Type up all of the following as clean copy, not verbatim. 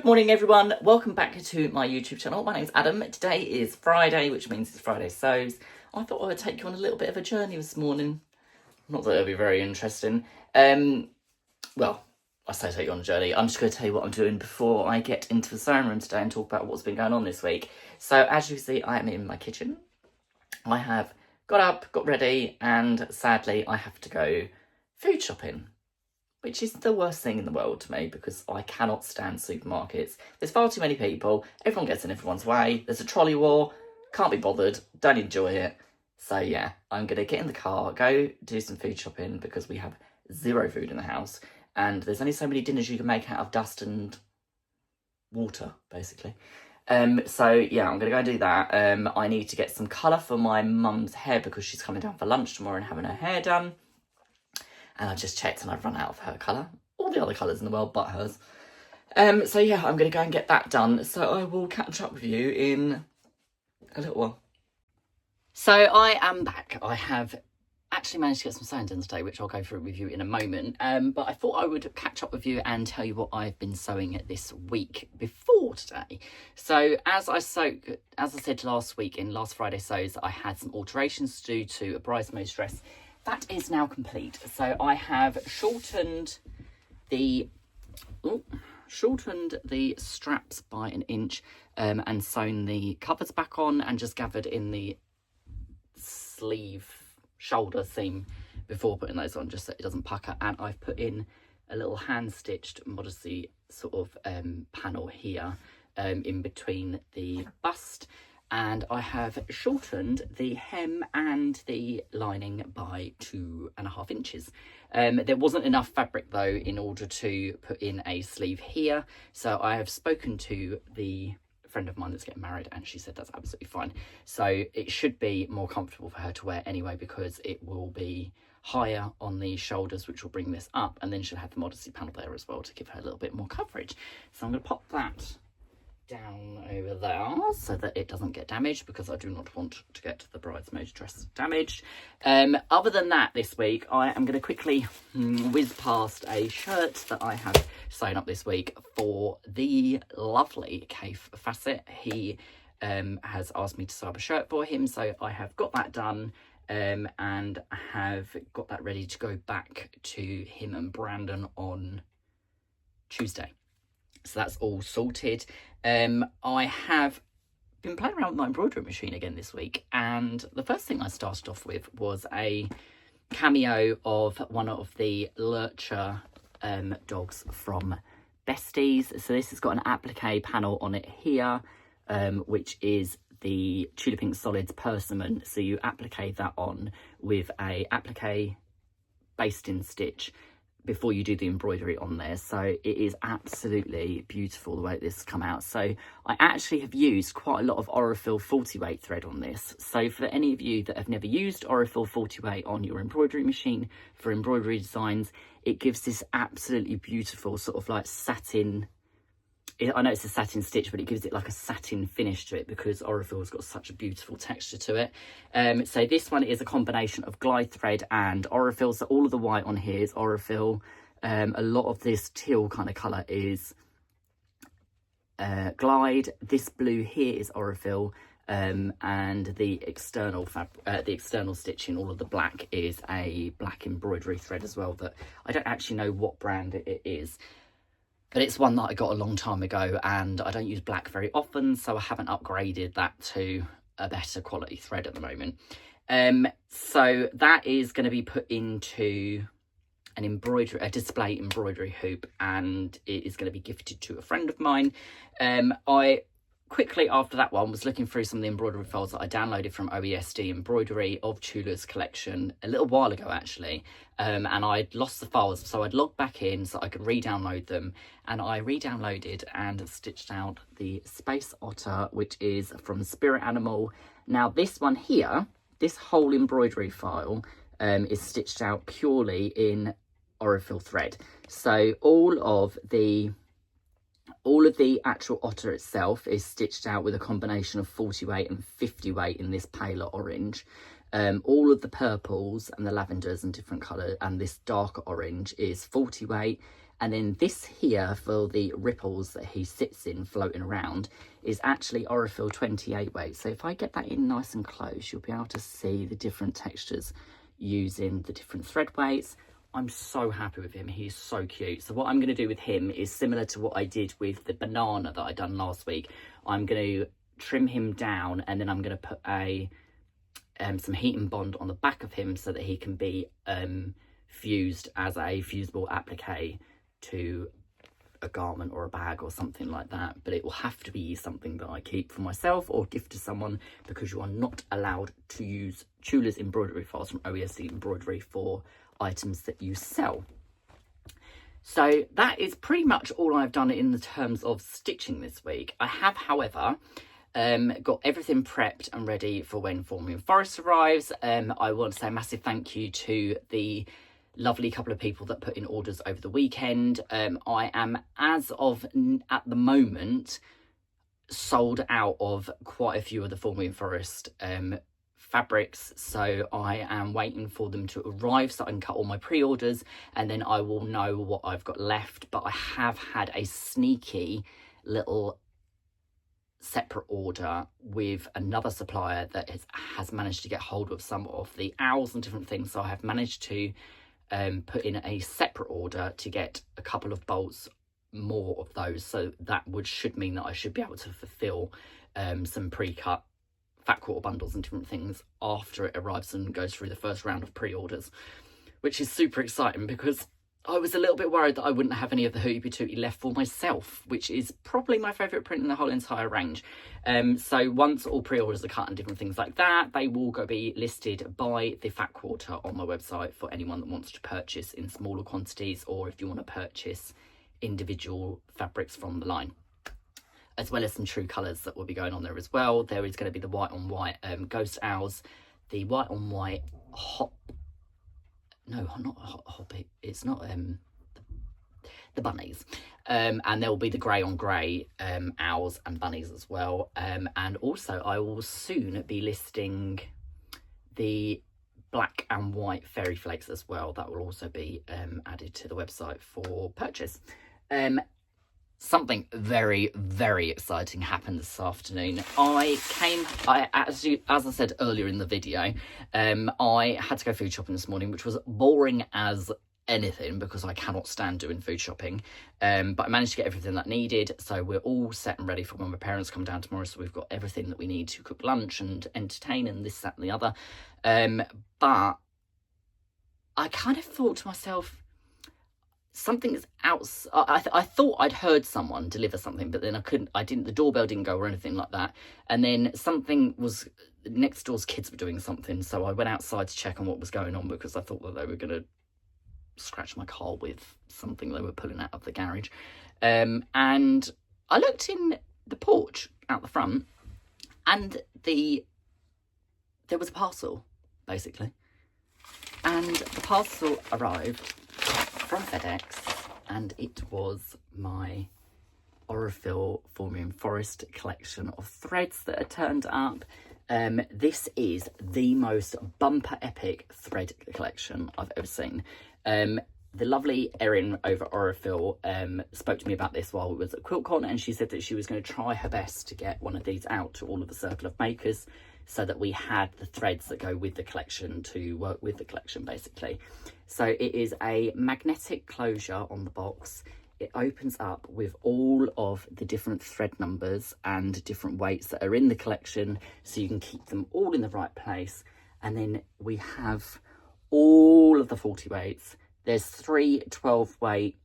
morning everyone, welcome back to my YouTube channel. My name's Adam. Today is Friday, which means it's Friday Sews. I thought I would take you on a little bit of a journey this morning. Not that it'll be very interesting. Well, I say take you on a journey. I'm just going to tell you what I'm doing before I get into the sewing room today and talk about what's been going on this week. So as you see, I am in my kitchen. I have got up, got ready, and sadly I have to go food shopping, which is the worst thing in the world to me because I cannot stand supermarkets. There's far too many people, everyone gets in everyone's way, there's a trolley war, can't be bothered, don't enjoy it. So yeah, I'm going to get in the car, go do some food shopping because we have zero food in the house and there's only so many dinners you can make out of dust and water, basically. So yeah, I'm going to go and do that. I need to get some colour for my mum's hair because she's coming down for lunch tomorrow and having her hair done. And I just checked and I've run out of her colour. All the other colours in the world but hers. So yeah, I'm going to go and get that done. So I will catch up with you in a little while. So I am back. I have actually managed to get some sewing done today, which I'll go through with you in a moment. But I thought I would catch up with you and tell you what I've been sewing this week before today. So as I said last week in last Friday Sews, I had some alterations to do to a bridesmaid's dress. That is now complete. So I have shortened the straps by an inch and sewn the covers back on and just gathered in the sleeve shoulder seam before putting those on just so it doesn't pucker. And I've put in a little hand stitched modesty sort of panel here in between the bust. And I have shortened the hem and the lining by 2.5 inches. There wasn't enough fabric though in order to put in a sleeve here. So I have spoken to the friend of mine that's getting married and she said that's absolutely fine. So it should be more comfortable for her to wear anyway because it will be higher on the shoulders, which will bring this up. And then she'll have the modesty panel there as well to give her a little bit more coverage. So I'm going to pop that down over there so that it doesn't get damaged because I do not want to get the bridesmaid's dress damaged. Other than that, this week I am going to quickly whiz past a shirt that I have sewn up this week for the lovely Kaif Facet. He has asked me to sew up a shirt for him, so I have got that done and have got that ready to go back to him and Brandon on Tuesday. So that's all sorted. I have been playing around with my embroidery machine again this week, and the first thing I started off with was a cameo of one of the Lurcher dogs from Besties. So this has got an applique panel on it here, which is the Tudor Pink Solids Persimmon. So you applique that on with a applique basting stitch before you do the embroidery on there. So it is absolutely beautiful the way this has come out. So I actually have used quite a lot of Aurifil 40 weight thread on this. So for any of you that have never used Aurifil 40 weight on your embroidery machine for embroidery designs, it gives this absolutely beautiful sort of like satin, I know it's a satin stitch, but it gives it like a satin finish to it because Aurifil's got such a beautiful texture to it. So this one is a combination of glide thread and Aurifil. So all of the white on here is Aurifil. A lot of this teal kind of colour is glide. This blue here is Aurifil. And the external stitching, all of the black, is a black embroidery thread as well that I don't actually know what brand it is. But it's one that I got a long time ago and I don't use black very often, so I haven't upgraded that to a better quality thread at the moment. So that is going to be put into a display embroidery hoop, and it is going to be gifted to a friend of mine. I quickly after that one was looking through some of the embroidery files that I downloaded from OESD Embroidery of Tula's collection a little while ago actually, and I'd lost the files, so I'd logged back in so I could re-download them, and I re-downloaded and stitched out the Space Otter, which is from Spirit Animal. Now this one here, this whole embroidery file is stitched out purely in Aurifil thread. So all of the actual otter itself is stitched out with a combination of 40 weight and 50 weight in this paler orange. All of the purples and the lavenders and different colour, and this darker orange is 40 weight. And then this here for the ripples that he sits in floating around is actually Aurifil 28 weight. So if I get that in nice and close, you'll be able to see the different textures using the different thread weights. I'm so happy with him. He's so cute. So what I'm going to do with him is similar to what I did with the banana that I done last week. I'm going to trim him down, and then I'm going to put a some heat and bond on the back of him so that he can be fused as a fusible applique to a garment or a bag or something like that. But it will have to be something that I keep for myself or gift to someone, because you are not allowed to use Tula's embroidery files from OESD Embroidery for items that you sell. So that is pretty much all I've done in the terms of stitching this week. I have, however, got everything prepped and ready for when Formian Forest arrives. I want to say a massive thank you to the lovely couple of people that put in orders over the weekend. I am, as of at the moment, sold out of quite a few of the Formian Forest fabrics, so I am waiting for them to arrive so I can cut all my pre-orders, and then I will know what I've got left. But I have had a sneaky little separate order with another supplier that has managed to get hold of some of the owls and different things, so I have managed to put in a separate order to get a couple of bolts more of those, so that should mean that I should be able to fulfill some pre-cut fat quarter bundles and different things after it arrives and goes through the first round of pre-orders, which is super exciting, because I was a little bit worried that I wouldn't have any of the Hootie Patootie left for myself, which is probably my favourite print in the whole entire range. So once all pre-orders are cut and different things like that, they will be listed by the fat quarter on my website for anyone that wants to purchase in smaller quantities, or if you want to purchase individual fabrics from the line, as well as some true colours that will be going on there as well. There is going to be the white on white ghost owls, the white on white hobbit, it's not the bunnies, and there will be the grey on grey owls and bunnies as well, and also I will soon be listing the black and white fairy flakes as well. That will also be added to the website for purchase. Something very, very exciting happened this afternoon. As I said earlier in the video, I had to go food shopping this morning, which was boring as anything because I cannot stand doing food shopping. But I managed to get everything that I needed, so we're all set and ready for when my parents come down tomorrow. So we've got everything that we need to cook lunch and entertain and this, that and the other. But I kind of thought to myself, something's out. I thought I'd heard someone deliver something, but then the doorbell didn't go or anything like that. And then something was, next door's kids were doing something, so I went outside to check on what was going on, because I thought that they were going to scratch my car with something they were pulling out of the garage. And I looked in the porch out the front, and there was a parcel, basically. And the parcel arrived from FedEx, and it was my Aurifil Formian Forest collection of threads that had turned up. This is the most bumper epic thread collection I've ever seen. The lovely Erin over Aurifil spoke to me about this while we was at QuiltCon, and she said that she was going to try her best to get one of these out to all of the circle of makers, so that we had the threads that go with the collection to work with the collection, basically. So it is a magnetic closure on the box. It opens up with all of the different thread numbers and different weights that are in the collection, so you can keep them all in the right place. And then we have all of the 40 weights. There's 3 12 weight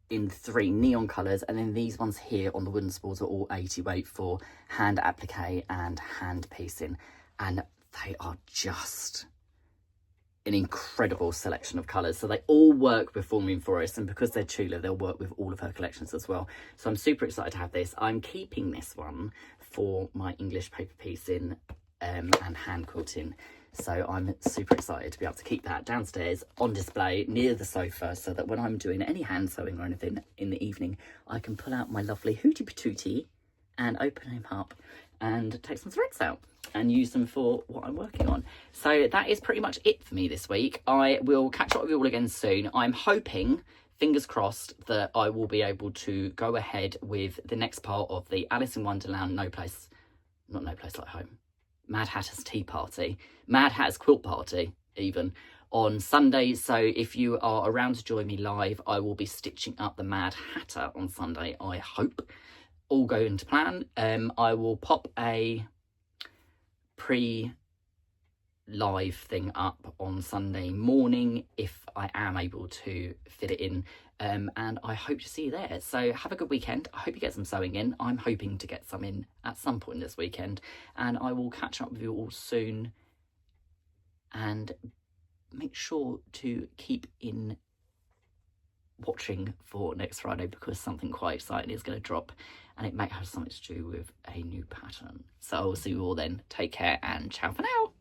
in 3 neon colours, and then these ones here on the wooden spools are all 80 weight for hand applique and hand piecing, and they are just an incredible selection of colours. So they all work with Formian Forest, and because they're Tula, they'll work with all of her collections as well. So I'm super excited to have this. I'm keeping this one for my English paper piecing and hand quilting. So I'm super excited to be able to keep that downstairs on display near the sofa, so that when I'm doing any hand sewing or anything in the evening, I can pull out my lovely Hootie Patootie and open him up and take some threads out and use them for what I'm working on. So that is pretty much it for me this week. I will catch up with you all again soon. I'm hoping, fingers crossed, that I will be able to go ahead with the next part of the Alice in Wonderland No Place Like Home, Mad Hatter's Tea Party, Mad Hatter's Quilt Party even, on Sunday. So if you are around to join me live, I will be stitching up the Mad Hatter on Sunday, I hope. All going to plan. I will pop a pre-live thing up on Sunday morning if I am able to fit it in, and I hope to see you there. So have a good weekend. I hope you get some sewing in. I'm hoping to get some in at some point this weekend, and I will catch up with you all soon, and make sure to keep in watching for next Friday, because something quite exciting is going to drop, and it may have something to do with a new pattern. So I'll see you all then. Take care and ciao for now.